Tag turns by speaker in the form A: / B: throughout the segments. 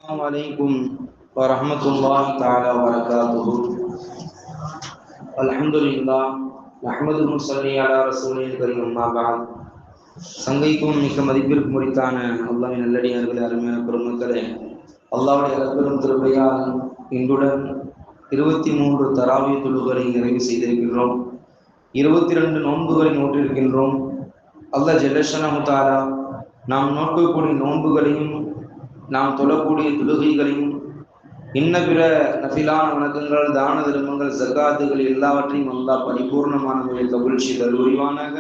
A: Assalamualaikum warahmatullahi taala wabarakatuh. Alhamdulillah நஹ்மதுஹு ஸல்லி அலா ரசூலில் கரீம் அம்மா பஅத். சங்கைக்கும் மிக்க மதிப்பிற்கு முறித்தான அல்லாஹ்வின் நல்லடியார்களே, அருமையான பெருமக்களே, அல்லாஹ்வுடைய அருட்பெரும் கிருபையால் இன்றுடன் 23 தராவி தொழுகைகளை நிறைவு செய்திருக்கின்றோம். 22 நோன்புகளை நோட்டிருக்கின்றோம். அல்லாஹ் ஜல்லஷானஹு தஆலா நாம் நோக்கக்கூடிய நோன்புகளையும் நாம் தொழக்கூடிய தொழுகைகளையும் இன்ன பிற நஃபிலான வணக்கங்கள், தான தர்மங்கள், ஜக்காத்துகள் எல்லாவற்றையும் அல்லாஹ் பரிபூர்ணமான முறையில் கபூல் செய்தல் புரிவானாக.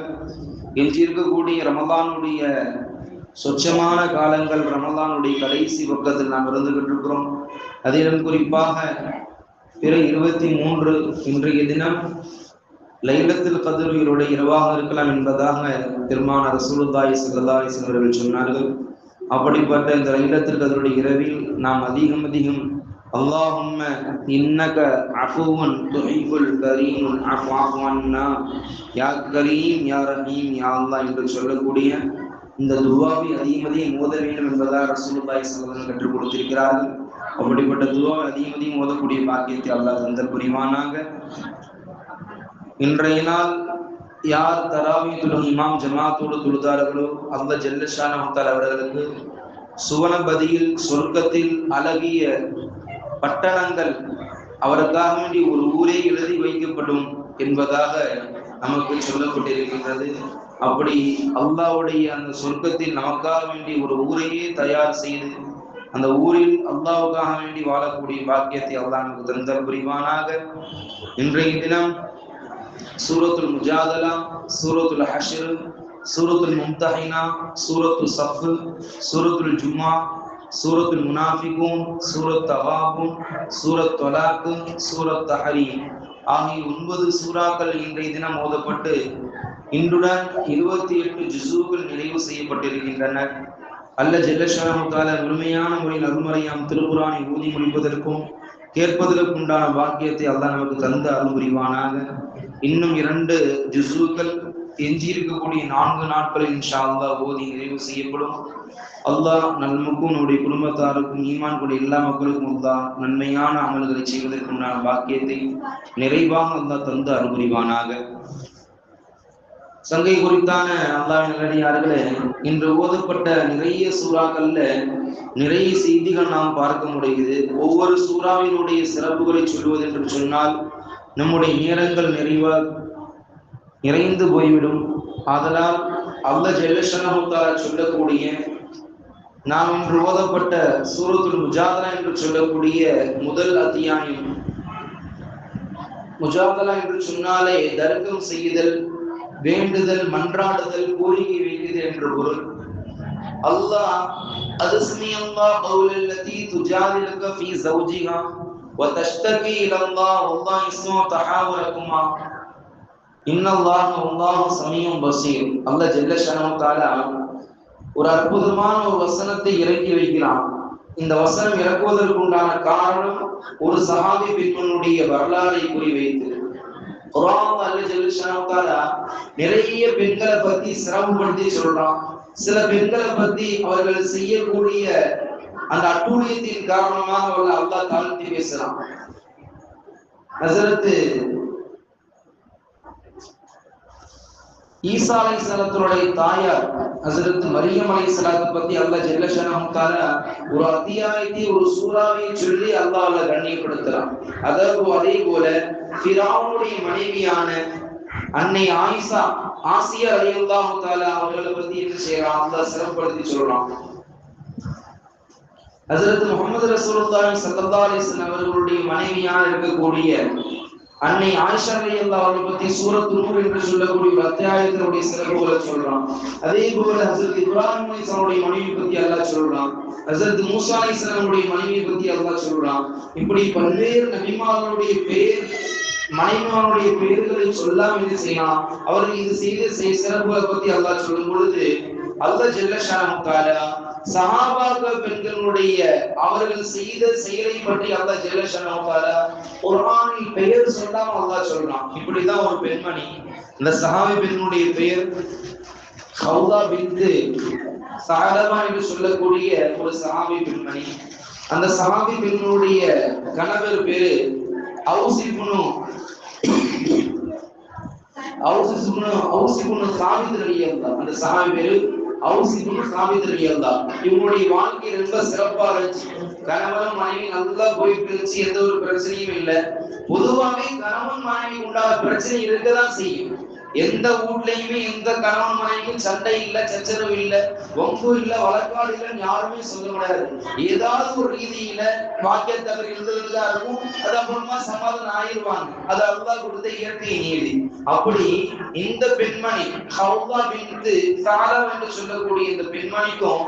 A: எஞ்சியிருக்கக்கூடிய ரமலானுடைய சொச்சமான காலங்கள், ரமலானுடைய கடைசி பக்கத்தில் நாம் இருந்து கொண்டிருக்கிறோம். அதிலும் குறிப்பாக பிற 23 இன்றைய தினம் லைலத்துல் கத்ருடைய இரவாக இருக்கலாம் என்பதாக பெருமான ரசூலுல்லாஹி ஸல்லல்லாஹு அலைஹி வஸல்லம் அவர்கள் சொன்னார்கள். அப்படிப்பட்ட இந்த லைலத்துல் கத்ருடைய இரவில் நாம் அதிகம் அல்லாஹும்ம இன்னக அஃபுவன் துஹிப்புல் கரீம் அஃபு அன்னா யா கரீம் யா ரஹீம் யா அல்லாஹ் என்று சொல்லக்கூடிய இந்த துஆவை அதிகம் ஓத வேண்டும் என்பதாக ரசூலுல்லாஹி ஸல்லல்லாஹு அலைஹி வஸல்லம் கற்றுக் கொடுத்திருக்கிறார்கள். அப்படிப்பட்ட துஆவை அதிகம் ஓதக்கூடிய பாக்கியத்தை அல்லாஹ் தந்தல் புரிவானாக. இன்றைய நாள் யார் தராவி தொழும் இமாம் ஜமாத்தோடு தொழுதார்களோ அல்லாஹ் ஜல்லஷானஹு தஆலா அவர்களுக்கு சுவனபதியில் சொர்க்கத்தில் அழகிய பட்டணங்கள் அவருக்காக வேண்டி ஒரு ஊரே எழுதி வைக்கப்படும் என்பதாக நமக்கு சொல்லப்பட்டிருக்கின்றது. அப்படி அல்லாஹ்வுடைய அந்த சொர்க்கத்தில் நமக்காக வேண்டி ஒரு ஊரையே தயார் செய்து அந்த ஊரில் அல்லாஹ்வுக்காக வேண்டி வாழக்கூடிய பாக்கியத்தை அல்லாஹ் நமக்கு தந்தல் புரிவானாக. இன்றைய தினம் சூரத்துல் முஜாதலா, சூரத்துல் ஹஷ்ர், சூரத்துல் மும்தஹினா, சூரத்துல் ஸஃப், சூரத்துல் ஜும்ஆ, சூரத்துல் முனாஃபிகூன், சூரத் தகாபுன், சூரத் தலாக், சூரத் தஹரீம் ஆகிய 9 சூறாக்கள் இன்றைய தினம் ஓதப்பட்டு இன்றுடன் 28 ஜுஸூகள் நிறைவு செய்யப்பட்டிருக்கின்றன. அல்லாஹ் ஜல்லஷானஹு தஆலா முழுமையான முறையில் அருள்மறையாம் திருக்குர்ஆனை ஓதி முடிப்பதற்கும் கேட்பதற்குண்டான பாக்கியத்தை அல்லாஹ் நமக்கு தந்த அருள் புரிவானாக. இன்னும் 2 ஜுஸூக்கள் எஞ்சியிருக்கக்கூடிய 4 நாட்களில் இன்ஷா அல்லாஹ் ஓதி நிறைவு செய்யப்படும். அல்லாஹ் நமக்கும் நம்முடைய குடும்பத்தாருக்கும் ஈமான் கொண்ட எல்லா மக்களுக்கும் அல்லாஹ் நன்மையான அமல்களை செய்வதற்குண்டான பாக்கியத்தை நிறைவாக அல்லாஹ் தந்து அருள் புரிவானாக. சங்கை குறித்தான அல்லாஹ்வின் நல்லடியார்களே, இன்று ஓதப்பட்ட நிறைய சூறாக்கள்ல நிறைய செய்திகள் நாம் பார்க்க முடியுது. ஒவ்வொரு சூறாவினுடைய சிறப்புகளை சொல்வது என்று சொன்னால் நம்முடைய நேரங்கள் நிறைந்து போய்விடும். ஆதலால் அல்லாஹ் ஜல்லஷானஹு தஆலா சொல்லக்கூடிய நாம் இன்று ஓதப்பட்ட சூரத்துல் முஜாதலா என்று சொல்லக்கூடிய முதல் அத்தியாயம். முஜாதலா என்று சொன்னாலே தர்க்கம் செய்யுதல், வேண்டுதல், மன்றாடுதல், கோரிக்கை வைக்குதல் என்று பொருள். அல்லாஹ் அதுஸ்மி அல்லாஹ் கௌலல்லதி துஜாதிலுக ஃபீ ஸௌஜிஹா வ தஷ்தகி இலல்லாஹ் வல்லாஹு யஸ்மஉ தஹாவுரகுமா இன்னல்லாஹ வல்லாஹு ஸமீஉன் பஸீர். அல்லாஹ் ஜல்லஷானஹு தஆலா ஒரு அற்புதமான ஒரு வசனத்தை இறக்கி வைக்கிறான். இந்த வசனம் இறக்குவதற்குண்டான காரணம் ஒரு சஹாபி பெண்ணுடைய வரலாறை குறிவைத்து குர்ஆன் அல்லாஹ் ஜல்லஷானஹு தஆலா நிறைய பெண்களை பத்தி சிரமப்படுத்தி சொல்றான். சில பெண்களை பத்தி அவர்கள் செய்யக்கூடிய அந்த அட்டூழியத்தின் காரணமாக அவர்கள் அல்லாஹ் தாழ்த்தி பேசுறான். ஹஸரத் ஈசா அலைஹிஸ்ஸலாத்துடைய தாயார் ஹஸரத் மரியம் அலைஹிஸ்ஸலாத்தை பத்தி அல்லாஹ் ஜல்லஷானஹு தஆலா ஒரு அத்தியாயத்தை, ஒரு சூறாவை சொல்லி அல்லாஹ் கண்ணியப்படுத்துறான். அதே போல ஃபிரௌனுடைய மனைவியான அன்னை ஆசியா ரலியல்லாஹு தஆலா அவர்களை பத்தி என்ன செய்யறான், அல்லாஹ் சிறப்படுத்தி சொல்றான். ஹஸரத் முஹம்மது ரசூலுல்லாஹி ஸல்லல்லாஹு அலைஹி வஸல்லம் அவர்களுடைய மனைவியாக இருக்கக்கூடிய அன்னை ஆயிஷா ரலியல்லாஹு அன்ஹா பத்தி சூரத் நூர் என்று சொல்லக்கூடிய ஒரு அத்தியாயத்தினுடைய சிறப்புகளை சொல்றான். அதே போல ஹஸரத் இப்ராஹிம் அலைஹிஸ்ஸலாமுடைய மனைவி பத்தி அல்லாஹ் சொல்றான். ஹஸரத் மூசா அலைஹிஸ்ஸலாமுடைய மனைவி பத்தி அல்லாஹ் சொல்றான். இப்படி பல்வேறு நபிமார்களுடைய பெயர், மனைவிமாருடைய பெயர்களை சொல்லாம என்ன செய்யலாம், அவர்கள் இது செய்த சிறப்புகளை பத்தி அல்லாஹ் சொல்லும் பொழுது அல்லாஹ் ஜல்லஷானஹு தஆலா சஹாபாக்கள் பெண்களுடைய அவர்கள் செய்த செயலை பற்றி அல்லாஹ் ஜல்லஷானஹு தஆலா குர்ஆனில் பெயர் சொல்லாம அல்லாஹ் சொல்றான். இப்படிதான் ஒரு பெண்மணி, இந்த சஹாபி பெண்ணுடைய பெயர் ஹவுலா பின்த் சஅலபா என்று சொல்லக்கூடிய ஒரு சஹாபி பெண்மணி. அந்த சஹாபி பெண்ணுடைய கணவர் பேரு அவுஸ் இப்னு சாபித் ரலியல்லாஹு. அந்த சஹாபி பேரு அவுஸ் இப்னு சாபித் ரலியல்லாஹு. இவங்களுடைய வாழ்க்கை ரொம்ப சிறப்பா இருந்துச்சு. கணவன் மனைவி நல்லா போயிட்டு இருந்துச்சு, எந்த ஒரு பிரச்சனையும் இல்லை. பொதுவாகவே கணவன் மனைவி உண்டான பிரச்சனை இருக்கதான் செய்யும். எந்த வீட்லயுமே எந்த கணவன் மனைவிக்கும் சண்டை இல்லை, சச்சரவு இல்லை, வம்பு இல்லை, வழக்காடு இல்லைன்னு யாருமே சொல்ல முடியாது. ஏதாவது ஒரு ரீதியில வாக்கிய தவறு இருந்துதான் இருக்கும். அது அப்புறமா சமாதானம் ஆயிடுவாங்க. அது அல்லாஹ் கொடுத்த இயற்கை நீதி. அப்படி இந்த பெண்மணி ஹவ்வா பின்த் சாரா என்று சொல்லக்கூடிய இந்த பெண்மணிக்கும்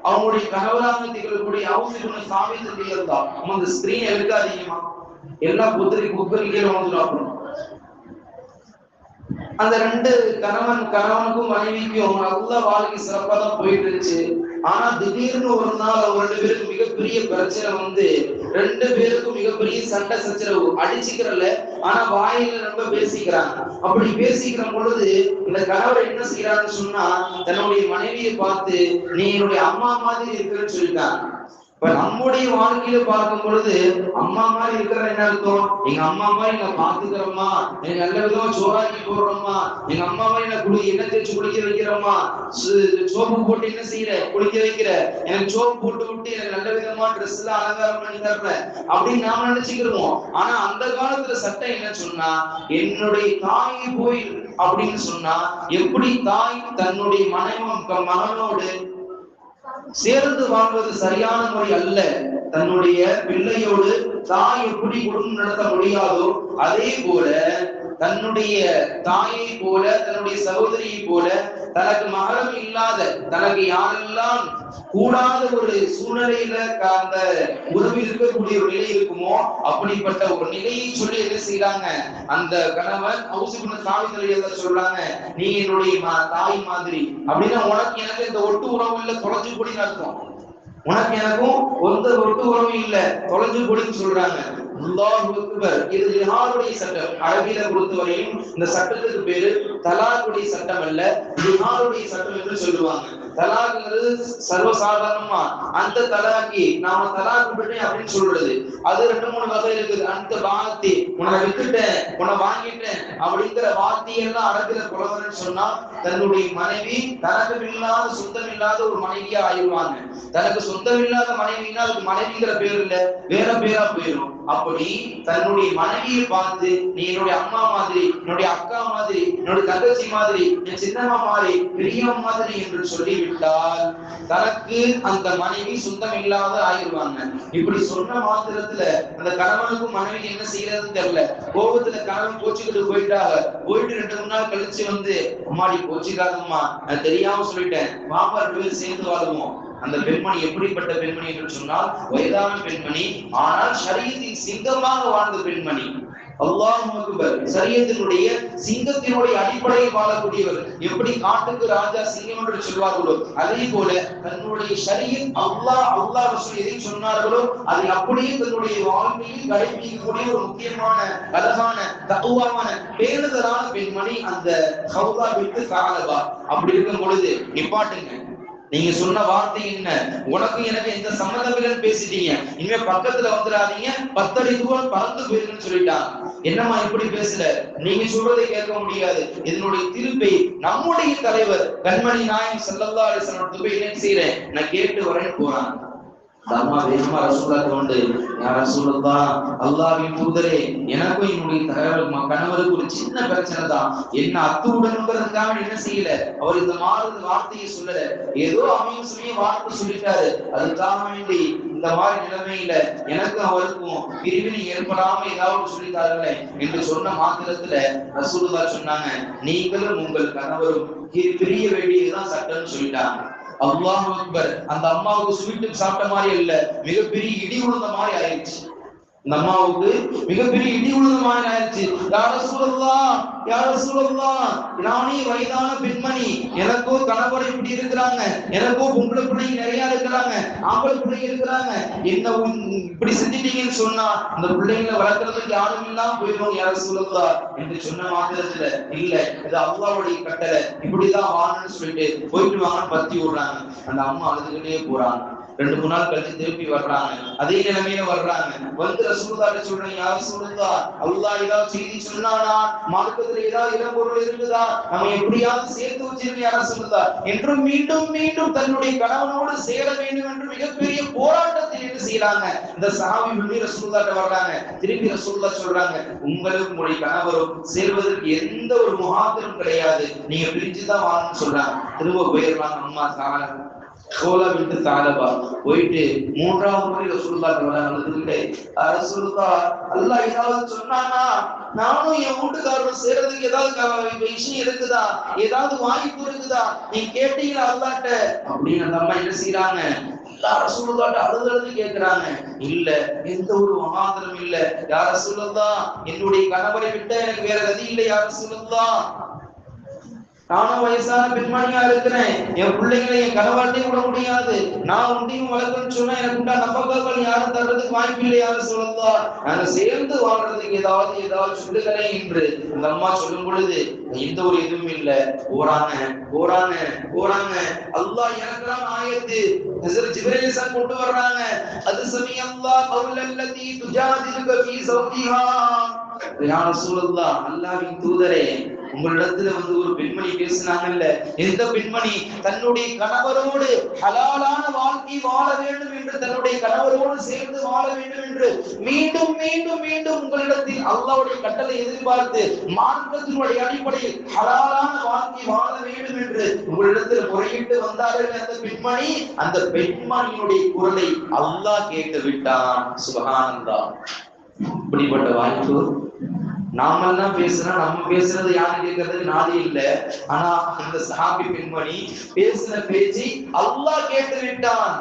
A: அவங்களுடைய கணவராக திகழக்கூடிய அவுஸ் இப்னு சாபித் ரலியல்லாஹு அன்ஹு, அந்த ஸ்கிரீன் எடுக்காதீங்கமா, எல்லாம் குப்பரிக்கீழ வந்துடும். அந்த ரெண்டு கணவனுக்கும் மனைவிக்கும் நல்ல வாழ்க்கை சிறப்பா தான் போயிட்டு இருந்துச்சு. ஆனா திடீர்னு ஒரு நாள் அவங்க ரெண்டு பேருக்கு மிகப்பெரிய பிரச்சனை வந்து, ரெண்டு பேருக்கும் மிகப்பெரிய சண்டை சச்சரவு. அடிச்சுக்கிறல, ஆனா வாயில ரொம்ப பேசிக்கிறாங்க. அப்படி பேசிக்கிற பொழுது இந்த கணவர் என்ன செய்யறாருன்னு சொன்னா, தன்னுடைய மனைவியை பார்த்து நீ என்னுடைய அம்மா மாதிரி இருக்கிறன்னு சொல்லிட்டாங்க. இப்ப நம்முடைய வாழ்க்கையில பார்க்கும் பொழுது அம்மா மாதிரி இருக்கிற என்ன அர்த்தம்? எங்க அம்மா மாதிரி நான் பாத்துக்கிறோமா, எனக்கு நல்ல விதமா சோறாக்கி போடுறோமா, எங்க அம்மா மாதிரி நான் எண்ணெய் தேய்ச்சி குளிக்க வைக்கிறோமா, சோப்பு போட்டு என்ன செய்யற குளிக்க வைக்கிற, எனக்கு சோப்பு போட்டு விட்டு எனக்கு நல்ல விதமா ட்ரெஸ் எல்லாம் அலங்காரம் பண்ணி தர்ற அப்படின்னு நாம நினைச்சுக்கிறோம். ஆனா அந்த காலத்துல சட்டம் என்ன சொன்னா, என்னுடைய தாய் போய் அப்படின்னு சொன்னா, எப்படி தாய் தன்னுடைய மகனோடு சேர்ந்து வாழ்வது சரியான முறை அல்ல. தன்னுடைய பிள்ளையோடு தாய் எப்படி குடும்பம் நடத்த முடியாதோ அதே போல தன்னுடைய தாயை போல, தன்னுடைய சகோதரியை போல, தனக்கு மகரம் இல்லாத, தனக்கு யாரெல்லாம் கூடாத ஒரு சூழ்நிலையில அந்த உறவில் இருக்கக்கூடிய ஒரு நிலை இருக்குமோ அப்படிப்பட்ட ஒரு நிலையை சொல்லி என்ன செய்யறாங்க, அந்த கணவன் அவுஸ் இப்னு சாபித் ரலியல்லாஹு சொல்றாங்க, நீ என்னுடைய தாய் மாதிரி அப்படின்னா உனக்கு எனக்கு இந்த ஒட்டு உறவு இல்ல, தொலைஞ்சு போடின்னு அர்த்தம். உனக்கு எனக்கும் ஒட்டு உறவு இல்ல, தொலைஞ்சு போடின்னு சொல்றாங்க. அல்லாஹு அக்பர். இது ஜிஹாதுடைய சட்டம். அரபியில பொறுத்தவரையும் இந்த சட்டத்துக்கு பேரு தலாக்குடைய சட்டம் அல்ல, ஜிஹாதுடைய சட்டம் என்று சொல்லுவாங்க. தலாக்குங்கிறது சர்வசாதாரணமா அந்த தலாக்கி நாம தலாக்கு விட்டேன் அப்படின்னு சொல்றது, அது 2-3 வகை இருக்குது. அந்த வார்த்தை உன்னை விட்டுட்டேன், உன்னை வாங்கிட்டேன் அப்படிங்கிற வார்த்தையெல்லாம் அரபில புலவரன்னு சொன்னா தன்னுடைய மனைவி தனக்கு இல்லாத சொந்தம் இல்லாத ஒரு மனைவியா ஆயிடுவாங்க. தனக்கு சொந்தம் இல்லாத மனைவினா அதுக்கு மனைவிங்கிற பேர் இல்ல, வேற பேரா போயிடும். அப்படி தன்னுடைய மனைவியை பார்த்து நீ என்னுடைய அம்மா மாதிரி, என்னுடைய அக்கா மாதிரி, என்னுடைய தங்கச்சி மாதிரி, என் சின்னம்மா மாதிரி, பெரியம்மா மாதிரி என்று சொல்லிவிட்டால் தனக்கு அந்த மனைவி சொந்தம் இல்லாத ஆயிடுவாங்க. இப்படி சொன்ன மாத்திரத்துல அந்த கணவனுக்கும் மனைவி என்ன செய்யறதுன்னு தெரியல. கோபத்துல கணவன் கோச்சுக்கிட்டு போயிட்டு 2-3 நாள் கழிச்சு வந்து, அம்மாடி கோச்சிக்காதம்மா, நான் தெரியாம சொல்லிட்டேன், மாப்பா 2 பேரும் சேர்ந்து வாழுவோம். அந்த பெண்மணி எப்படிப்பட்ட பெண்மணி என்று சொன்னால் வயதான பெண்மணி, ஆனால் ஷரியத்தின் சிங்கமாக வாழ்ந்த பெண்மணி. அல்லாஹ் அக்பர். ஷரியத்தினுடைய சிங்கத்தினுடைய அடிப்படையில் வாழக்கூடியவர். எப்படி காட்டுக்கு ராஜா சிங்கம் என்று சொல்வார்களோ அதே போல தன்னுடைய ஷரியத் அல்லாஹ் ரசூல் எதை சொன்னார்களோ அதை அப்படியே தன்னுடைய வாழ்க்கையில் கடைபிடிக்கக்கூடிய ஒரு முக்கியமான அழகான தக்குவாவான பேணுதலான பெண்மணி அந்த ஹவ்வா பின்த் சாலபா. அப்படி இருக்கும் பொழுது நிப்பாட்டுங்க, நீங்க சொன்ன வார்த்தை என்ன, உனக்கு எனக்கு எந்த சம்மந்தம் இல்லைன்னு பேசிட்டீங்க, இனிமே பக்கத்துல வந்துடாதீங்க, 10 அடி தூரம் பறந்து போயிருன்னு சொல்லிட்டாங்க. என்னம்மா இப்படி பேசல, நீங்க சொல்றதை கேட்க முடியாது. இதனுடைய திருப்பை நம்முடைய தலைவர் கண்மணி நாயகம் ஸல்லல்லாஹு அலைஹி வஸல்லம் போய் என்ன செய்யறேன், நான் கேட்டு வரேன்னு போறாங்க. அம்மா வேகமா ரசூலுல்லாஹ் கொண்டு, யா ரசூலுல்லாஹ், அல்லாஹ்வின் தூதரே, எனக்கும் என்னுடைய கணவருக்கு ஒரு சின்ன பிரச்சனை தான், என்ன அத்துவுடனுங்கிறதுக்காக என்ன செய்யல, அவர் இந்த மாதிரி வார்த்தையை சொல்லல, ஏதோ அமையும் சொல்லி வார்த்தை சொல்லிட்டாரு, அதுக்காக வேண்டி இந்த மாதிரி நிலைமையில எனக்கும் அவருக்கும் பிரிவினை ஏற்படாம ஏதாவது சொல்லித்தார்களே என்று சொன்ன மாத்திரத்துல ரசூலுல்லாஹ் சொன்னாங்க, நீங்களும் உங்கள் கணவரும் பிரிய வேண்டியதுதான் சட்டம்னு சொல்லிட்டாங்க. அல்லாஹ் அக்பர். அந்த அம்மாவுக்கு ஸ்வீட் சாப்பிட்ட மாதிரி இல்ல, மிகப்பெரிய இடி விழுந்த மாதிரி ஆயிடுச்சு. இந்த அம்மாவுக்கு மிகப்பெரிய இடி விழுந்த மாதிரி ஆயிடுச்சு. யா ரசூலல்லாஹ், யா ரசூலல்லாஹ், நானே வயதான பெண்மணி, எனக்கோ கணவர் இப்படி இருக்கிறாங்க, எனக்கோ பொம்பளை பிள்ளைங்க நிறைய இருக்கிறாங்க, ஆம்பளை பிள்ளைங்க இருக்கிறாங்க, என்ன இப்படி செஞ்சிட்டீங்கன்னு சொன்னா அந்த பிள்ளைங்களை வளர்க்கறதுக்கு யாரும் இல்லாம போயிடும் யா ரசூலல்லாஹ் என்று சொன்ன மாத்திரத்துல, இல்ல இது அல்லாஹ்வுடைய கட்டளை, இப்படிதான் வாழணும்னு சொல்லிட்டு போயிட்டு வாங்கன்னு பத்தி விடுறாங்க. அந்த அம்மா அழுதுகிட்டே போறாங்க. 2-3 நாள் கழிச்சு திருப்பி வர்றாங்க, அதே நிலைமையில வர்றாங்க. வந்து ரசூலுல்லாஹி சொல்றாங்க, யா ரசூலுல்லாஹ், அல்லாஹ் ஏதாவது செய்தி சொன்னானா, மார்க்கத்துல ஏதாவது இளம்பொருள் இருக்குதா, நம்ம எப்படியாவது சேர்த்து வச்சிருக்க யா ரசூலுல்லாஹ் என்றும் மீண்டும் மீண்டும் தன்னுடைய கணவனோடு சேர வேண்டும் என்று மிகப்பெரிய போராட்டத்தை என்ன செய்யறாங்க. இந்த சஹாபி வந்து ரசூலுல்லாஹ்ட்ட வர்றாங்க. திருப்பி ரசூலுல்லாஹ் சொல்றாங்க, உங்களுக்கு உங்களுடைய கணவரும் சேர்வதற்கு எந்த ஒரு முகாந்திரம் கிடையாது, நீங்க பிரிச்சுதான் வாங்கன்னு சொல்றாங்க. திரும்ப போயிடலாம். அம்மா கோலா விட்டு தாலபா போயிட்டு 3வது முறை ரசூலுல்லாஹ் வந்ததுக்கிட்டே, ரசூலுல்லாஹ் அல்லாஹ் ஏதாவது சொன்னானா, நானும் என் வீட்டுக்காரரும் சேர்றதுக்கு ஏதாவது விஷயம் இருக்குதா, ஏதாவது வாய்ப்பு இருக்குதா, நீ கேட்டீங்களா அல்லாஹ்ட்ட அப்படின்னு அந்த அம்மா என்ன செய்யறாங்க, ரசூலுல்லாஹ்ட்ட அழுது கேட்கிறாங்க. இல்ல, எந்த ஒரு மகாந்திரம் இல்ல யா ரசூலுல்லாஹ், என்னுடைய கணவரை விட்ட எனக்கு வேற கதி இல்லை யா ரசூலுல்லாஹ், நானும் வயசான பெண்மணியா இருக்கிறேன், என் பிள்ளைங்களை என் கணவர்கிட்டையும் விட முடியாது, நான் உண்டையும் வளர்க்கணும்னு சொன்னா எனக்கு உண்டா நம்பகங்கள் யாரும் தர்றதுக்கு வாய்ப்பு இல்லை யாரும் சொல்லலாம், நாங்க சேர்ந்து வாழ்றதுக்கு ஏதாவது சொல்லுகிறே என்று அந்த அம்மா சொல்லும் பொழுது எந்த ஒரு இதுவும் இல்ல. போறாங்க அல்லாஹ் இறக்குறான் ஆயத்து, ஹஸரத் ஜிப்ரீல் கொண்டு வர்றாங்க. அது சமி அல்லாஹ் கவுலல்லதி துஜாதிலுக ஃபீ ஸௌஜிஹா, யா ரசூலுல்லாஹ், அல்லாஹ்வின் தூதரே, உங்களிடத்துல வந்து ஒரு பெண்மணி பேசினாங்கல்ல, எந்த பெண்மணி தன்னுடைய கணவரோடு ஹலாலான வாழ்க்கை வாழ வேண்டும் என்று, தன்னுடைய கணவரோடு சேர்ந்து வாழ வேண்டும் என்று மீண்டும் மீண்டும் மீண்டும் உங்களிடத்தில் அல்லாஹ்வுடைய கட்டளை எதிர்பார்த்து மார்க்கத்தினுடைய அடிப்படையில் ஹலாலான வாழ்க்கை வாழ வேண்டும் என்று உங்களிடத்தில் முறையிட்டு வந்தார்கள் அந்த பெண்மணியினுடைய குரலை அல்லாஹ் கேட்டு விட்டான். சுப்ஹானல்லாஹ். இப்படிப்பட்ட வாய்ப்பு நாமெல்லாம் பேசுறோம், நம்ம பேசுறது யாரு கேட்கறதுக்கு நாதி இல்ல. ஆனா அந்த சஹாபி பெண்மணி பேசின பேச்சு அல்லாஹ் கேட்டு விட்டான்.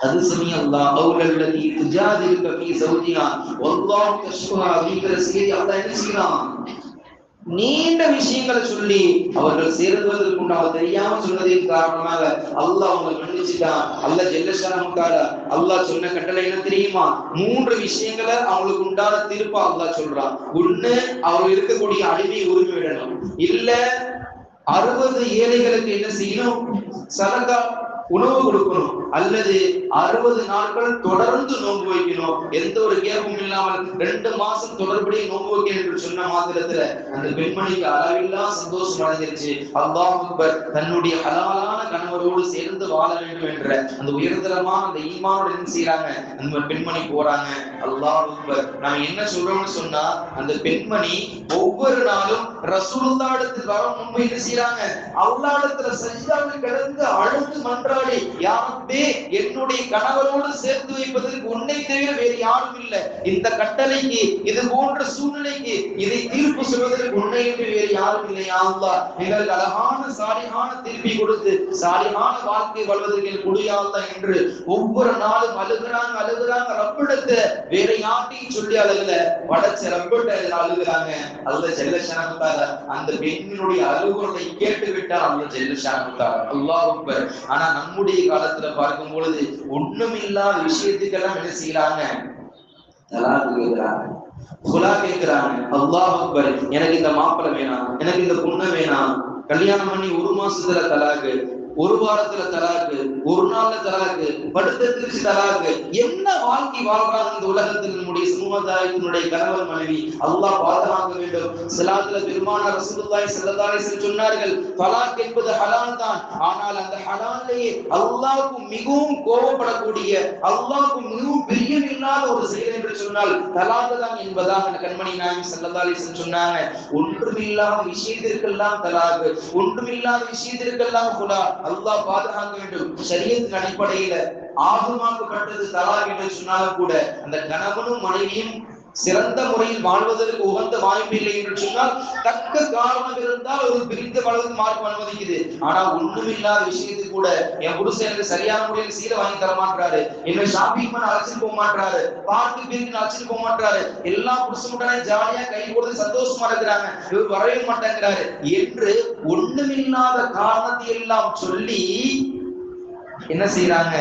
A: அது சமி அல்லாஹ் கவுலல்லதி துஜாதிலுக ஃபீ ஸௌஜிஹா வல்லாஹு தஷ்ஃபா அப்படிங்கிற செய்தி அல்லாஹ் என்ன செய்றான், நீண்ட விஷயங்களை சொல்லி அவர்கள் சேர்வதற்கு உண்டாக தெரியாம சொன்னதின் காரணமாக அல்லாஹ் அவங்க மன்னிச்சுட்டான். அல்லாஹ் ஜல்லஷானஹு தஆலா அல்லாஹ் சொன்ன கட்டளை என்ன தெரியுமா, 3 விஷயங்களை அவங்களுக்கு உண்டான தீர்ப்பா அல்லாஹ் சொல்றான். ஒண்ணு, அவங்க இருக்கக்கூடிய அடிமை உரிமை விடணும், இல்ல 60 ஏழைகளுக்கு என்ன செய்யணும், சதகா உணவு கொடுக்கணும், அல்லது 60 நாட்கள் தொடர்ந்து நோன்பு வைக்கணும், எந்த ஒரு கேப்பும் இல்லாமல் 2 மாசம் தொடர்புடைய நோன்பு வைக்கணும் என்று சொன்ன மாத்திரத்துல அந்த பெண்மணிக்கு அளவில்லா சந்தோஷம் அடைஞ்சிருச்சு. அல்லாஹ் அக்பர், தன்னுடைய ஹலாலான கணவரோடு சேர்ந்து வாழ வேண்டும் என்ற அந்த உயர்தரமான அந்த ஈமானோட என்ன செய்யறாங்க, அந்த பெண்மணி போறாங்க. அல்லாஹ் அக்பர். நாம என்ன சொல்றோம்னு சொன்னா, அந்த பெண்மணி ஒவ்வொரு நாளும் ரசூலுல்லாஹ் இடத்துக்கு வர முன்பு என்ன செய்யறாங்க, அல்லாஹ் இடத்துல சஜ்தாவில் கிடந்து அழுது மன்றாடி, யா ரப்பே, என்னுடைய கணவரோடு சேர்த்து வைப்பதற்கு உன்னை தவிர வேறு யாரும் இல்லை, இந்த கட்டளைக்கு, இது போன்ற சூழ்நிலைக்கு இதை தீர்ப்பு சொல்வதற்கு உன்னை என்று வேறு யாரும் இல்லை. யா அல்லாஹ், எங்களுக்கு அழகான சாலிஹான திருப்பி கொடுத்து சாலிஹான வாழ்க்கை வாழ்வதற்கு குடியா அல்லாஹ் என்று ஒவ்வொரு நாளும் அழுகுறாங்க. ரப்பிடத்தை வேற யார்ட்டையும் சொல்லி அழுகல, படைச்ச ரப்பிட்ட அழுகுறாங்க. அல்லாஹ் ஜல்லஷானஹு தஆலா அந்த பெண்ணினுடைய அழுகுறதை கேட்டு விட்டார். அல்லாஹ் ஜல்லஷானஹு தஆலா. அல்லாஹ் அக்பர். ஆனா நம்முடைய காலத்துல பார்க்கும் பொழுது ஒண்ணுமில்லாத விஷயத்துக்கெல்லாம் என்ன செய்யறாங்க, தலாக் கேட்கிறாங்க, குலா கேட்கிறாங்க. அல்லாஹ் அக்பர். எனக்கு இந்த மாப்பிள்ளை வேணாம், எனக்கு இந்த பொண்ணு வேணாம், கல்யாணம் பண்ணி 1 மாசத்துல தலாக்கு, 1 வாரத்துல தலாக்கு, 1 நாள்ல தலாக்கு, படுத்த திருச்சி தலாக்கு. என்ன வாழ்க்கை வாழ்றாங்க இந்த உலகத்தில் நம்முடைய சமுதாயத்தினுடைய கணவன் மனைவி. அல்லாஹ் பாதுகாக்க வேண்டும். ஸலாத்துல பெருமானார் ரசூலுல்லாஹி ஸல்லல்லாஹு அலைஹி வஸல்லம் சொன்னார்கள், தலாக் என்பது ஹலால் தான், ஆனால் அந்த ஹலாலிலே அல்லாஹ்வுக்கு மிகவும் கோபப்படக்கூடிய, அல்லாஹ்வுக்கு மிகவும் பிரியம் இல்லாத ஒரு செயல் என்று சொன்னால் தலாக் தான் என்பதாக கண்மணி நாயகம் ஸல்லல்லாஹு அலைஹி வஸல்லம் சொன்னாங்க. ஒன்றுமில்லாத விஷயத்திற்கெல்லாம் தலாக், ஒன்றுமில்லாத விஷயத்திற்கெல்லாம் குலா. அல்லாஹ் பாதுகாக்க வேண்டும். ஷரியத்தின் அடிப்படையில ஆகுமாக்கப்பட்டது தலாக் என்று சொன்னாலும் கூட அந்த கணவனும் மனைவியும் சிறந்த முறையில் வாழ்வதற்கு உகந்த வாய்ப்பு இல்லை என்று சொன்னால் தக்க காரணம் இருந்தால் ஒரு பிரிந்து வாழ்வதற்கு மார்க்கம் அனுமதிக்குது. ஆனா ஒண்ணுமில்லாத விஷயத்துக்கு கூட என் புருஷன் எனக்கு சரியான முறையில் சீரை வாங்கி தர மாட்டாரு, என்ன ஷாப்பிங் பண்ண அழைச்சிட்டு போக மாட்டாரு, பார்த்து பிரிந்து அழைச்சிட்டு போக மாட்டாரு, எல்லா புருஷனுடனே ஜாலியா கை கொடுத்து சந்தோஷமா இருக்கிறாங்க, இவர் வரவே மாட்டேங்கிறாரு என்று ஒண்ணுமில்லாத காரணத்தை எல்லாம் சொல்லி என்ன செய்யறாங்க,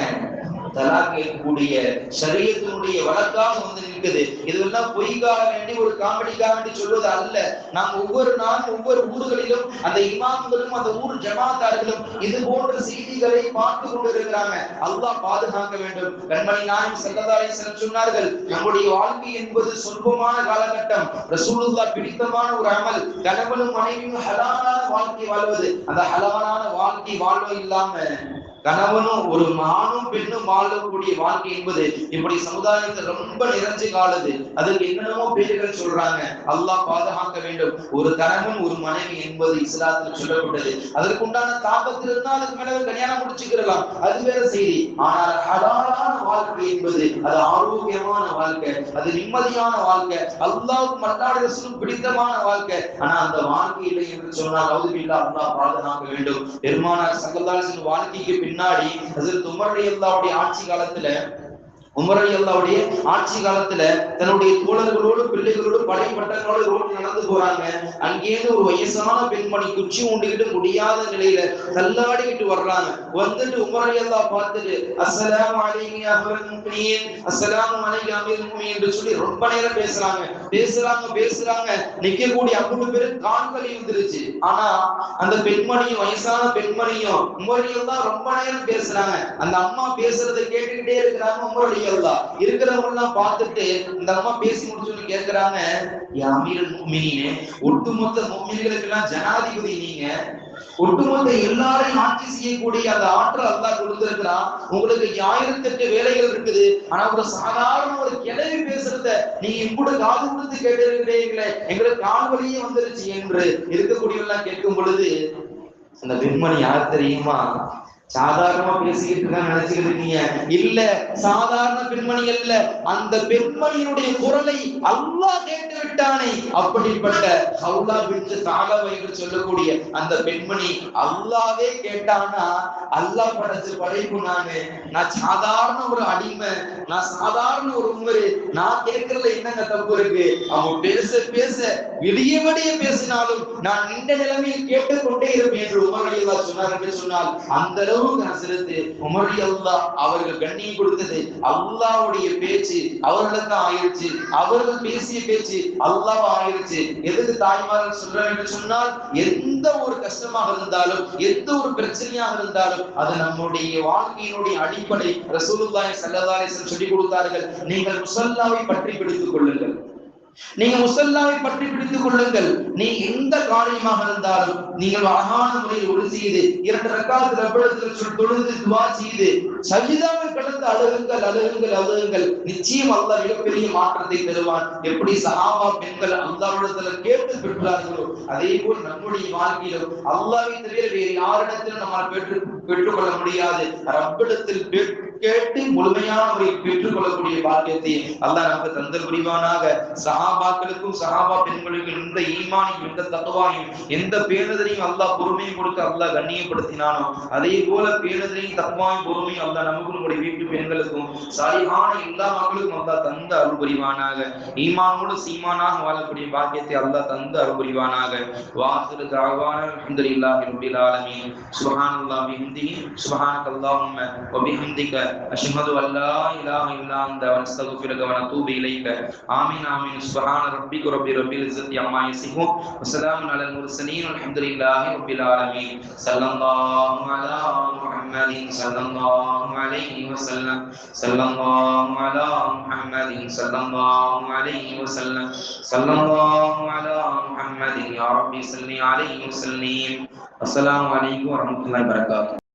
A: தலாக் கேட்கக்கூடிய ஷரியத்தினுடைய வழக்காக வந்து நிற்குது. இதெல்லாம் பொய்க்காக வேண்டி ஒரு காமெடிக்காக வேண்டி சொல்வது அல்ல. நாம் ஒவ்வொரு நாளும் ஒவ்வொரு ஊர்களிலும் அந்த இமாம்களும் அந்த ஊர் ஜமாத்தார்களும் இது போன்ற செய்திகளை பார்த்து கொண்டிருக்கிறாங்க. அல்லாஹ் பாதுகாக்க வேண்டும். கண்மணி நாயகம் ஸல்லல்லாஹு அலைஹி வஸல்லம் சொன்னார்கள், நம்முடைய வாழ்க்கை என்பது சொற்பமான காலகட்டம். ரசூலுல்லாஹ் பிடித்தமான ஒரு அமல் கணவனும் மனைவியும் ஹலாலான வாழ்க்கை வாழ்வது. அந்த ஹலாலான வாழ்க்கை வாழ்வு இல்லாம கணவனும் ஒரு ஆணும் பெண்ணும் வாழக்கூடிய வாழ்க்கை என்பது இப்படி சமுதாயத்தில் ரொம்ப நிறைஞ்சு காலது. அதுக்கு என்னென்னமோ பேர்கள் சொல்றாங்க. அல்லாஹ் பாதுகாக்க வேண்டும். ஒரு கணவன் ஒரு மனைவி என்பது இஸ்லாத்தில் சொல்லப்பட்டது. அதற்கு உண்டான தாக்கத்தில் இருந்தால் அதுக்கு மேல கல்யாணம் முடிச்சுக்கிறலாம், அது வேற செய்தி. ஆனால் ஹலாலான வாழ்க்கை என்பது அது ஆரோக்கியமான வாழ்க்கை, அது நிம்மதியான வாழ்க்கை, அல்லாஹ்வுக்கு மல்லாஹ் ரசூலுக்கு பிடித்தமான வாழ்க்கை. ஆனா அந்த வாழ்க்கை இல்லை என்று சொன்னால் அவுதுபில்லாஹ், அல்லாஹ் பாதுகாக்க வேண்டும். பெருமானார் ஸல்லல்லாஹு அலைஹி வஸல்லம் வாழ்க்கைக்கு பின்னாடி ஹஜ்ரத் உமர் ரலியல்லாஹுடைய ஆட்சி காலத்துல உமர் ரலியல்லாஹுடைய ஆட்சி காலத்துல தன்னுடைய தோழர்களோடு பிள்ளைகளோடு படைப்பட்டங்களோடு ரோட்ல நடந்து போறாங்க. அங்கேயிருந்து ஒரு வயசான பெண்மணி குச்சி ஊண்டிக்கிட்டு முடியாத நிலையில தள்ளாடிக்கிட்டு வர்றாங்க. வந்துட்டு உமர் ரலியல்லாஹு பார்த்துட்டு அஸ்ஸலாமு அலைக்கும் யா அமீருல் முஃமினீன், அஸ்ஸலாமு அலைக்கும் யா அமீருல் முஃமினீன் என்று சொல்லி ரொம்ப நேரம் பேசுறாங்க. நிக்கக்கூடிய அவ்வளவு பேரு கால்கள் இருந்துருச்சு. ஆனா அந்த பெண்மணியும் வயசான பெண்மணியும் உமர் ரலியல்லாஹு ரொம்ப நேரம் பேசுறாங்க. அந்த அம்மா பேசுறதை கேட்டுக்கிட்டே இருக்கிறாங்க. உமர் இருக்கிறவங்க எல்லாம் பார்த்துட்டு இந்த அம்மா பேசி முடிச்சு கேட்கிறாங்க, யா அமீருல் முஃமினீன், ஒட்டுமொத்த முஃமின்களுக்கு எல்லாம் ஜனாதிபதி நீங்க, ஒட்டுமொத்த எல்லாரையும் ஆட்சி செய்யக்கூடிய அந்த ஆற்றல் அல்லாஹ் கொடுத்திருக்கிறான். உங்களுக்கு 1008 வேலைகள் இருக்குது. ஆனா ஒரு சாதாரண ஒரு கிளவி பேசுறத நீங்க இப்படி காது கொடுத்து கேட்டிருக்கிறீங்களே, எங்களுக்கு கால் வலியே வந்துருச்சு என்று இருக்கக்கூடியவெல்லாம் கேட்கும் பொழுது அந்த பெண்மணி யார் தெரியுமா? சாதாரணமா பேசிக்கிட்டு இருக்கான்னு நினைச்சுக்கிட்டு இருக்கீங்க. இல்ல, சாதாரண பெண்மணி அல்ல. அந்த பெண்மணியினுடைய குரலை அல்லாஹ் கேட்டு விட்டானே, அப்படிப்பட்ட ஹவுலா பின்த் தாலபா என்று சொல்லக்கூடிய அந்த பெண்மணி அல்லாஹ்வே கேட்டானா, அல்லாஹ் படைச்ச படைப்பு நான் சாதாரண ஒரு அடிமை, நான் சாதாரண ஒரு உமரு, நான் கேட்கறதுல என்னங்க தப்பு இருக்கு? அவன் பேச விடிய பேசினாலும் நான் நின்ற நிலைமையில் கேட்டுக்கொண்டே இருப்பேன் என்று உமர் ரலியல்லாஹு சொன்னார் என்று சொன்னால் அந்த அளவுக்கு உமர் ரலியல்லாஹு அவர்கள் கண்ணியம் கொடுத்தது அல்லாஹ்வுடைய பேச்சு அவர்களுக்கு ஆயிருச்சு. அவர்கள் பேசிய பேச்சு அல்லாஹ் ஆயிருச்சு. எதுக்கு தாய்மார்கள் சொல்றாங்க என்று சொன்னால், எந்த ஒரு கஷ்டமாக இருந்தாலும் எந்த ஒரு பிரச்சனையாக இருந்தாலும் அது நம்முடைய வாழ்க்கையினுடைய அடிப்படை. ரசூலுல்லாஹி ஸல்லல்லாஹு அலைஹி வஸல்லம் சொல்லிக் கொடுத்தார்கள், நீங்கள் முஸல்லாவை பற்றி பிடித்துக் கொள்ளுங்கள். நீங்க முஸல்லாவை பற்றி பிடித்துக் கொள்ளுங்கள். நீ எந்த காரியமாக இருந்தாலும் நீங்கள் அழகான முறையில் ஒளி செய்து 2 ரக்காத் ரப்பிடத்தில் தொழுது துஆ செய்து சஜிதாவில் கடந்து அழுகுங்கள். நிச்சயம் அல்லாஹ் மிகப்பெரிய மாற்றத்தை தருவான். எப்படி சஹாபா பெண்கள் அல்லாஹ்விடத்தில் கேட்டு பெற்றார்களோ அதே போல் நம்முடைய வாழ்க்கையிலும் அல்லாஹ்வை தவிர வேறு யாரிடத்திலும் நம்மால் பெற்றுக்கொள்ள முடியாது. ரப்பிடத்தில் கேட்டு முழுமையான முறையில் பெற்றுக்கொள்ளக்கூடிய பாக்கியத்தை அல்லாஹ் நமக்கு தந்தல் புரிவானாக. சஹாபாக்களுக்கும் சஹாபா பெண்களுக்கும் எந்த ஈமானையும் எந்த தக்வாவையும் எந்த பேணுதலையும் அல்லாஹ் பொறுமையும் கொடுத்து அல்லாஹ் கண்ணியப்படுத்தினானோ அதே போல பேணுதலையும் தக்வாவையும் பொறுமையும் அல்லாஹ் நமக்கு நம்முடைய வீட்டு பெண்களுக்கும் சாலிஹான எல்லா மக்களுக்கும் அல்லாஹ் தந்த அருள் புரிவானாக. ஈமானோடு சீமானாக வாழக்கூடிய பாக்கியத்தை அல்லாஹ் தந்த அருள் புரிவானாக. வாஹிரு தஅவானா அல்ஹம்துலில்லாஹி ரப்பில் ஆலமீன். சுப்ஹானல்லாஹி வபிஹம்திஹி சுப்ஹானக்கல்லாஹும்ம வபிஹம்திக அஷ்ஹது அல்லா இலாஹ இல்லா அன்த அஸ்தக்ஃபிருக வ அதூபு இலைக. ஆமீன் ஆமீன். சுப்ஹான ரப்பிக ரப்பில் இஸ்ஸத்தி அம்மா யசிஃபூன் வ ஸலாமுன் அலல் முர்ஸலீன் வல்ஹம்துலில்லாஹி ரப்பில் ஆலமீன். ஸல்லல்லாஹு அலா முஹம்மதின் ஸல்லல்லாஹு அலைஹி வஸல்லம். ஸல்லல்லாஹு அலா முஹம்மதின் ஸல்லல்லாஹு அலைஹி வஸல்லம். ஸல்லல்லாஹு அலா முஹம்மதின் யா ரப்பி ஸல்லி அலைஹி வஸல்லம். அஸ்ஸலாமு அலைக்கும் வரஹ்மத்துல்லாஹி வபரகாத்துஹு.